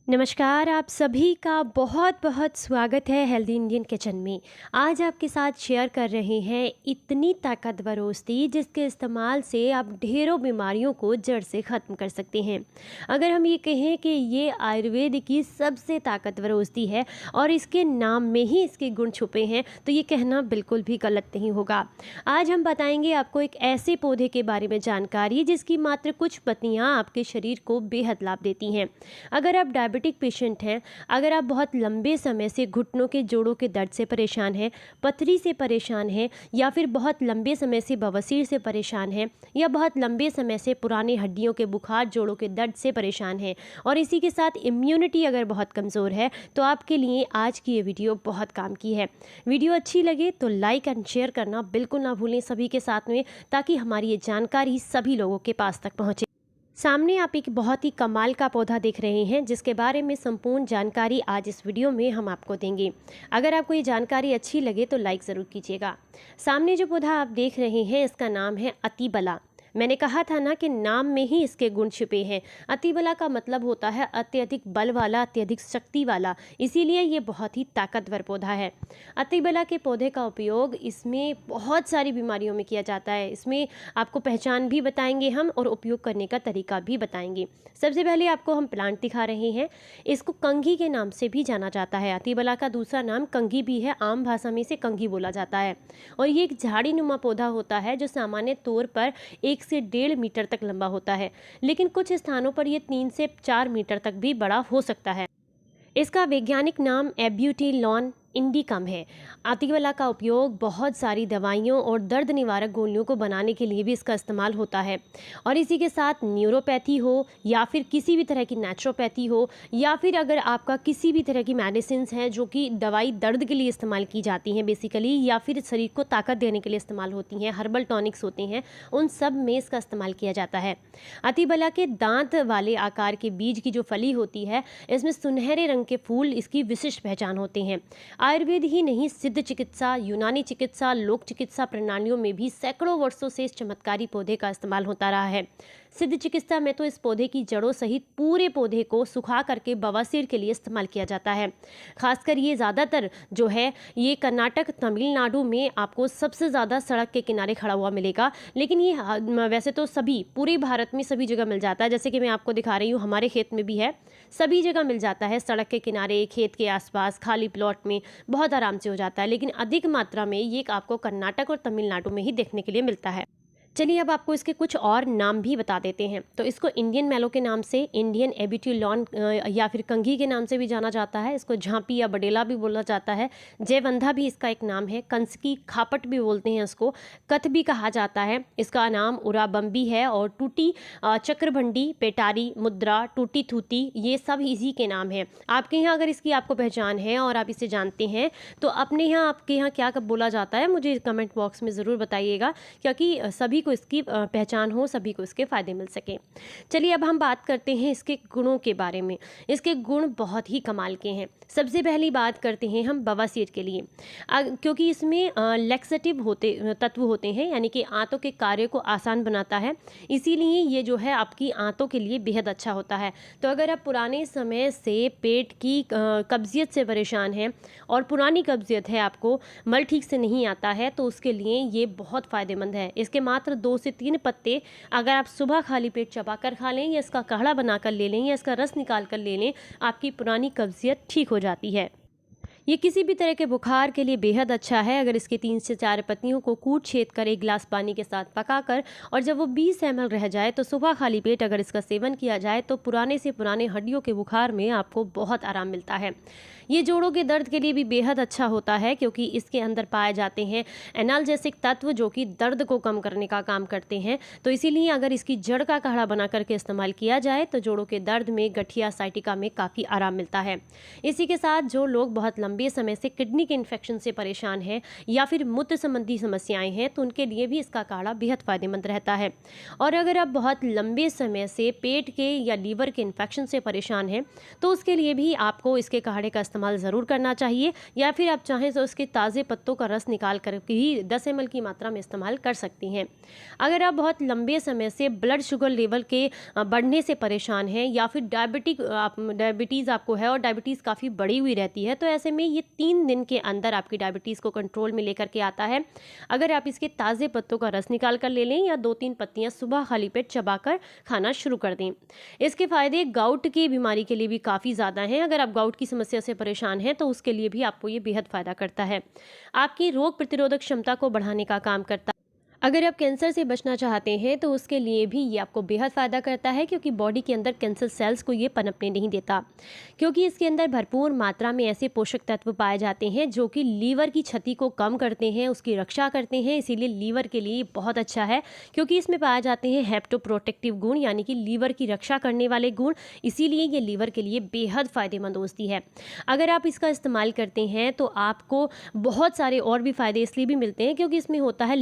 नमस्कार, आप सभी का बहुत बहुत स्वागत है हेल्दी इंडियन किचन में। आज आपके साथ शेयर कर रहे हैं इतनी ताकतवर औषधि जिसके इस्तेमाल से आप ढेरों बीमारियों को जड़ से ख़त्म कर सकते हैं। अगर हम ये कहें कि ये आयुर्वेद की सबसे ताकतवर औषधि है और इसके नाम में ही इसके गुण छुपे हैं, तो ये कहना बिल्कुल भी गलत नहीं होगा। आज हम बताएंगे आपको एक ऐसे पौधे के बारे में जानकारी जिसकी मात्र कुछ पत्तियाँ आपके शरीर को बेहद लाभ देती हैं। अगर आप डायबिटिक पेशेंट हैं, अगर आप बहुत लंबे समय से घुटनों के जोड़ों के दर्द से परेशान हैं, पथरी से परेशान हैं, या फिर बहुत लंबे समय से बवासीर से परेशान हैं, या बहुत लंबे समय से पुराने हड्डियों के बुखार, जोड़ों के दर्द से परेशान हैं, और इसी के साथ इम्यूनिटी अगर बहुत कमज़ोर है, तो आपके लिए आज की ये वीडियो बहुत काम की है। वीडियो अच्छी लगे तो लाइक एंड शेयर करना बिल्कुल ना भूलें सभी के साथ में, ताकि हमारी ये जानकारी सभी लोगों के पास तक पहुँचे। सामने आप एक बहुत ही कमाल का पौधा देख रहे हैं जिसके बारे में संपूर्ण जानकारी आज इस वीडियो में हम आपको देंगे। अगर आपको ये जानकारी अच्छी लगे तो लाइक ज़रूर कीजिएगा। सामने जो पौधा आप देख रहे हैं इसका नाम है अतिबला। मैंने कहा था ना कि नाम में ही इसके गुण छिपे हैं। अतिबला का मतलब होता है अत्यधिक बल वाला, अत्यधिक शक्ति वाला, इसीलिए ये बहुत ही ताकतवर पौधा है। अतिबला के पौधे का उपयोग इसमें बहुत सारी बीमारियों में किया जाता है। इसमें आपको पहचान भी बताएंगे हम और उपयोग करने का तरीका भी बताएंगे। सबसे पहले आपको हम प्लांट दिखा रहे हैं। इसको कंघी के नाम से भी जाना जाता है। अतिबला का दूसरा नाम कंघी भी है, आम भाषा में इसे कंघी बोला जाता है। और ये एक झाड़ी नुमा पौधा होता है जो सामान्य तौर पर 1 से 1.5 मीटर तक लंबा होता है, लेकिन कुछ स्थानों पर ये 3 से 4 मीटर तक भी बड़ा हो सकता है। इसका वैज्ञानिक नाम एब्यूटिलॉन इंडिकम है। अतिबला का उपयोग बहुत सारी दवाइयों और दर्द निवारक गोलियों को बनाने के लिए भी इसका इस्तेमाल होता है। और इसी के साथ न्यूरोपैथी हो या फिर किसी भी तरह की नेचुरोपैथी हो, या फिर अगर आपका किसी भी तरह की मेडिसिन्स हैं जो कि दवाई दर्द के लिए इस्तेमाल की जाती हैं बेसिकली, या फिर शरीर को ताकत देने के लिए इस्तेमाल होती हैं, हर्बल टॉनिक्स होते हैं, उन सब में इसका इस्तेमाल किया जाता है। अतिबला के दांत वाले आकार के बीज की जो फली होती है, इसमें सुनहरे रंग के फूल इसकी विशिष्ट पहचान होते हैं। आयुर्वेद ही नहीं, सिद्ध चिकित्सा, यूनानी चिकित्सा, लोक चिकित्सा प्रणालियों में भी सैकड़ों वर्षों से इस चमत्कारी पौधे का इस्तेमाल होता रहा है। सिद्ध चिकित्सा में तो इस पौधे की जड़ों सहित पूरे पौधे को सुखा करके बवासीर के लिए इस्तेमाल किया जाता है। खासकर ये ज़्यादातर जो है ये कर्नाटक, तमिलनाडु में आपको सबसे ज़्यादा सड़क के किनारे खड़ा हुआ मिलेगा, लेकिन ये वैसे तो सभी पूरे भारत में सभी जगह मिल जाता है। जैसे कि मैं आपको दिखा रही हूँ, हमारे खेत में भी है, सभी जगह मिल जाता है। सड़क के किनारे, खेत के आसपास, खाली प्लॉट में बहुत आराम से हो जाता है, लेकिन अधिक मात्रा में ये आपको कर्नाटक और तमिलनाडु में ही देखने के लिए मिलता है। चलिए अब आपको इसके कुछ और नाम भी बता देते हैं। तो इसको इंडियन मैलो के नाम से, इंडियन एबिट्यूलॉन या फिर कंघी के नाम से भी जाना जाता है। इसको झांपी या बडेला भी बोला जाता है। जयवंधा भी इसका एक नाम है। कंस की खापट भी बोलते हैं इसको। कथ भी कहा जाता है। इसका नाम उराबम्बी है। और टूटी, चक्रभंडी, पेटारी, मुद्रा, टूटी थूती, ये सब इसी के नाम हैं। आपके यहाँ अगर इसकी आपको पहचान है और आप इसे जानते हैं तो अपने यहाँ आपके यहाँ क्या कब बोला जाता है मुझे कमेंट बॉक्स में ज़रूर बताइएगा, क्योंकि सभी को इसकी पहचान हो, सभी को इसके फ़ायदे मिल सके। चलिए अब हम बात करते हैं इसके गुणों के बारे में। इसके गुण बहुत ही कमाल के हैं। सबसे पहली बात करते हैं हम बवासीर के लिए, क्योंकि इसमें लैक्सेटिव तत्व होते हैं, यानी कि आंतों के कार्य को आसान बनाता है। इसीलिए ये जो है आपकी आंतों के लिए बेहद अच्छा होता है। तो अगर आप पुराने समय से पेट की कब्जियत से परेशान हैं और पुरानी कब्जियत है, आपको मल ठीक से नहीं आता है, तो उसके लिए ये बहुत फ़ायदेमंद है। इसके मात्र 2 से 3 पत्ते अगर आप सुबह खाली पेट चबा कर खा लें, या इसका काढ़ा बनाकर ले लें, या इसका रस निकाल कर ले लें, आपकी पुरानी कब्जियत ठीक हो जाती है। ये किसी भी तरह के बुखार के लिए बेहद अच्छा है। अगर इसके 3 से 4 पत्तियों को कूट छेद कर 1 गिलास पानी के साथ पकाकर, और जब वो 20 ml रह जाए तो सुबह खाली पेट अगर इसका सेवन किया जाए तो पुराने से पुराने हड्डियों के बुखार में आपको बहुत आराम मिलता है। ये जोड़ों के दर्द के लिए भी बेहद अच्छा होता है, क्योंकि इसके अंदर पाए जाते हैं एनाल्जेसिक तत्व जो कि दर्द को कम करने का काम करते हैं। तो इसीलिए अगर इसकी जड़ का काढ़ा बना करके इस्तेमाल किया जाए तो जोड़ों के दर्द में, गठिया, साइटिका में काफ़ी आराम मिलता है। इसी के साथ जो लोग बहुत लंबे लंबे समय से किडनी के इन्फेक्शन से परेशान हैं या फिर मूत्र संबंधी समस्याएं हैं तो उनके लिए भी इसका काढ़ा बेहद फ़ायदेमंद रहता है। और अगर आप बहुत लंबे समय से पेट के या लीवर के इन्फेक्शन से परेशान हैं तो उसके लिए भी आपको इसके काढ़े का इस्तेमाल ज़रूर करना चाहिए, या फिर आप चाहें तो उसके ताज़े पत्तों का रस निकाल कर भी 10 ml की मात्रा में इस्तेमाल कर सकती हैं। अगर आप बहुत लंबे समय से ब्लड शुगर लेवल के बढ़ने से परेशान हैं या फिर डायबिटीज़ आपको है और डायबिटीज़ काफ़ी बढ़ी हुई रहती है, तो ऐसे में ये 3 दिन के अंदर आपकी डायबिटीज़ को कंट्रोल में लेकर के आता है। अगर आप इसके ताज़े पत्तों का रस निकाल कर ले लें या 2-3 पत्तियां सुबह खाली पेट चबाकर खाना शुरू कर दें। इसके फ़ायदे गाउट की बीमारी के लिए भी काफ़ी ज़्यादा हैं। अगर आप गाउट की समस्या से परेशान हैं तो उसके लिए भी आपको ये बेहद फ़ायदा करता है। आपकी रोग प्रतिरोधक क्षमता को बढ़ाने का काम करता है। अगर आप कैंसर से बचना चाहते हैं तो उसके लिए भी ये आपको बेहद फ़ायदा करता है, क्योंकि बॉडी के अंदर कैंसर सेल्स को ये पनपने नहीं देता, क्योंकि इसके अंदर भरपूर मात्रा में ऐसे पोषक तत्व पाए जाते हैं जो कि लीवर की क्षति को कम करते हैं, उसकी रक्षा करते हैं। इसीलिए लीवर के लिए बहुत अच्छा है, क्योंकि इसमें पाए जाते हैं हेप्टोप्रोटेक्टिव गुण, यानी कि लीवर की रक्षा करने वाले गुण। इसीलिए ये लीवर के लिए बेहद फ़ायदेमंद होती है। अगर आप इसका इस्तेमाल करते हैं तो आपको बहुत सारे और भी फ़ायदे इसलिए भी मिलते हैं क्योंकि इसमें होता है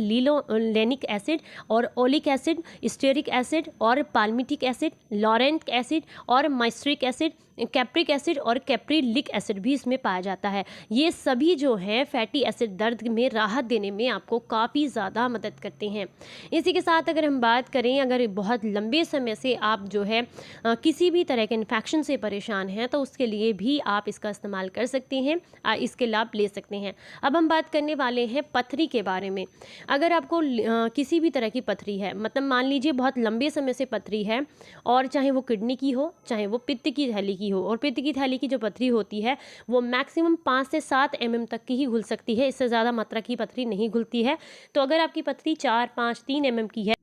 लेनिक एसिड और ओलिक एसिड, स्टेरिक एसिड और पाल्मिटिक एसिड, लॉरेंट एसिड और माइस्ट्रिक एसिड, कैप्रिक एसिड और कैप्रिलिक एसिड भी इसमें पाया जाता है। ये सभी जो हैं फैटी एसिड दर्द में राहत देने में आपको काफ़ी ज़्यादा मदद करते हैं। इसी के साथ अगर हम बात करें, अगर बहुत लंबे समय से आप जो है किसी भी तरह के इन्फेक्शन से परेशान हैं तो उसके लिए भी आप इसका इस्तेमाल कर सकते हैं, इसके लाभ ले सकते हैं। अब हम बात करने वाले हैं पथरी के बारे में। अगर आपको किसी भी तरह की पथरी है, मतलब मान लीजिए बहुत लंबे समय से पथरी है, और चाहे वो किडनी की हो, चाहे वो पित्त की थैली की हो, और पित्त की थैली की जो पथरी होती है वो मैक्सिमम 5 से 7 mm तक की ही घुल सकती है, इससे ज़्यादा मात्रा की पथरी नहीं घुलती है। तो अगर आपकी पथरी 4, 5, 3 mm की है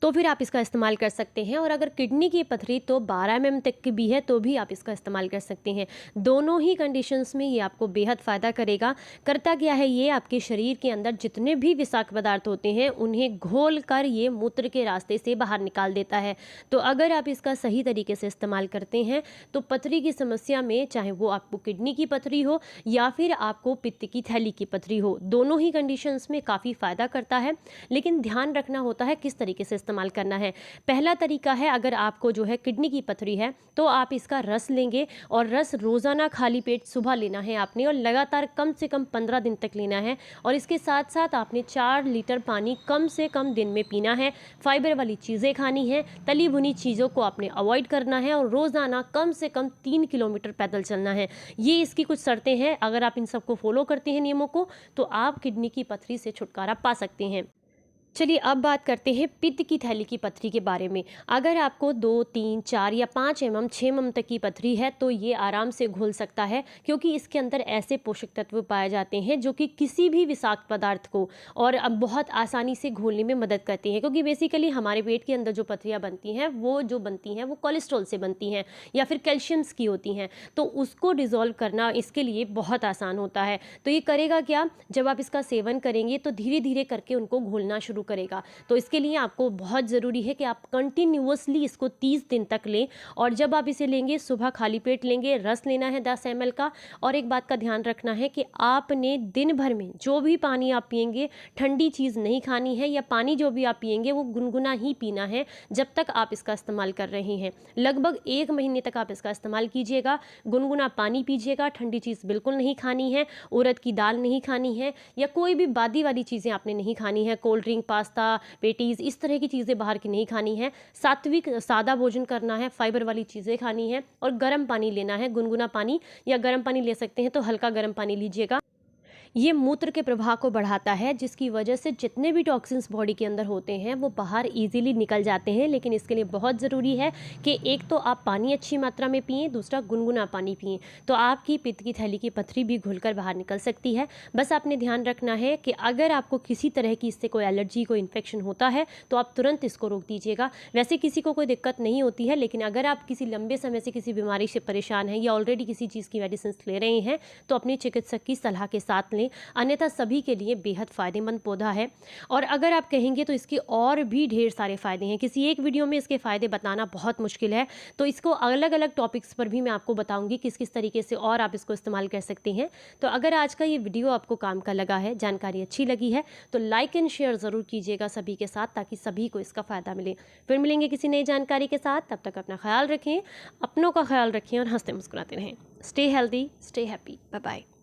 तो फिर आप इसका इस्तेमाल कर सकते हैं। और अगर किडनी की पथरी तो 12 mm तक की भी है तो भी आप इसका इस्तेमाल कर सकते हैं। दोनों ही कंडीशंस में ये आपको बेहद फ़ायदा करेगा। करता क्या है, ये आपके शरीर के अंदर जितने भी विषाक्त पदार्थ होते हैं उन्हें घोल कर ये मूत्र के रास्ते से बाहर निकाल देता है। तो अगर आप इसका सही तरीके से इस्तेमाल करते हैं तो पथरी की समस्या में, चाहे वो आपको किडनी की पथरी हो या फिर आपको पित्त की थैली की पथरी हो, दोनों ही कंडीशंस में काफ़ी फ़ायदा करता है। लेकिन ध्यान रखना होता है किस तरीके से इस्तेमाल करना है। पहला तरीका है, अगर आपको जो है किडनी की पथरी है तो आप इसका रस लेंगे, और रस रोज़ाना खाली पेट सुबह लेना है आपने, और लगातार कम से कम 15 दिन तक लेना है। और इसके साथ साथ आपने 4 लीटर पानी कम से कम दिन में पीना है। फाइबर वाली चीज़ें खानी है, तली भुनी चीज़ों को आपने अवॉइड करना है, और रोज़ाना कम से कम 3 किलोमीटर पैदल चलना है। ये इसकी कुछ शर्तें हैं। अगर आप इन सबको फॉलो करते हैं नियमों को, तो आप किडनी की पथरी से छुटकारा पा सकते हैं। चलिए अब बात करते हैं पित्त की थैली की पथरी के बारे में। अगर आपको 2, 3, 4 या 5 mm, 6 mm तक की पथरी है तो ये आराम से घुल सकता है, क्योंकि इसके अंदर ऐसे पोषक तत्व पाए जाते हैं जो कि किसी भी विषाक्त पदार्थ को और अब बहुत आसानी से घोलने में मदद करते हैं। क्योंकि बेसिकली हमारे पेट के अंदर जो पथरियाँ बनती हैं वो कोलेस्ट्रॉल से बनती हैं या फिर कैल्शियम्स की होती हैं, तो उसको डिज़ोल्व करना इसके लिए बहुत आसान होता है। तो ये करेगा क्या, जब आप इसका सेवन करेंगे तो धीरे धीरे करके उनको घोलना शुरू करेगा। तो इसके लिए आपको बहुत ज़रूरी है कि आप कंटिन्यूअसली इसको 30 दिन तक लें, और जब आप इसे लेंगे सुबह खाली पेट लेंगे, रस लेना है 10 ml का। और एक बात का ध्यान रखना है कि आपने दिन भर में जो भी पानी आप पिएंगे ठंडी चीज़ नहीं खानी है, या पानी जो भी आप पिएंगे वो गुनगुना ही पीना है जब तक आप इसका इस्तेमाल कर रहे हैं। लगभग 1 महीने तक आप इसका इस्तेमाल कीजिएगा। गुनगुना पानी पीजिएगा, ठंडी चीज़ बिल्कुल नहीं खानी है, उड़द की दाल नहीं खानी है, या कोई भी बादी वाली चीज़ें आपने नहीं खानी है, कोल्ड ड्रिंक, पास्ता, पेटीज, इस तरह की चीज़ें बाहर की नहीं खानी है। सात्विक सादा भोजन करना है, फाइबर वाली चीज़ें खानी है, और गर्म पानी लेना है, गुनगुना पानी, या गर्म पानी ले सकते हैं तो हल्का गर्म पानी लीजिएगा। ये मूत्र के प्रवाह को बढ़ाता है, जिसकी वजह से जितने भी टॉक्सिन्स बॉडी के अंदर होते हैं वो बाहर इजीली निकल जाते हैं। लेकिन इसके लिए बहुत ज़रूरी है कि एक तो आप पानी अच्छी मात्रा में पिएं, दूसरा गुनगुना पानी पिएं, तो आपकी पित्त की थैली की पथरी भी घुलकर बाहर निकल सकती है। बस आपने ध्यान रखना है कि अगर आपको किसी तरह की इससे कोई एलर्जी, कोई इन्फेक्शन होता है तो आप तुरंत इसको रोक दीजिएगा। वैसे किसी को कोई दिक्कत नहीं होती है, लेकिन अगर आप किसी लंबे समय से किसी बीमारी से परेशान हैं या ऑलरेडी किसी चीज़ की मेडिसिन ले रहे हैं तो अपने चिकित्सक की सलाह के साथ लें। लें, अन्यथा सभी के लिए बेहद फ़ायदेमंद पौधा है। और अगर आप कहेंगे तो इसके और भी ढेर सारे फ़ायदे हैं, किसी एक वीडियो में इसके फ़ायदे बताना बहुत मुश्किल है, तो इसको अलग अलग टॉपिक्स पर भी मैं आपको बताऊंगी किस किस तरीके से और आप इसको इस्तेमाल कर सकते हैं। तो अगर आज का ये वीडियो आपको काम का लगा है, जानकारी अच्छी लगी है, तो लाइक एंड शेयर ज़रूर कीजिएगा सभी के साथ, ताकि सभी को इसका फ़ायदा मिले। फिर मिलेंगे किसी नई जानकारी के साथ, तब तक अपना ख्याल रखें, अपनों का ख्याल रखें और हंसते मुस्कुराते रहें। Stay healthy, stay happy, bye bye.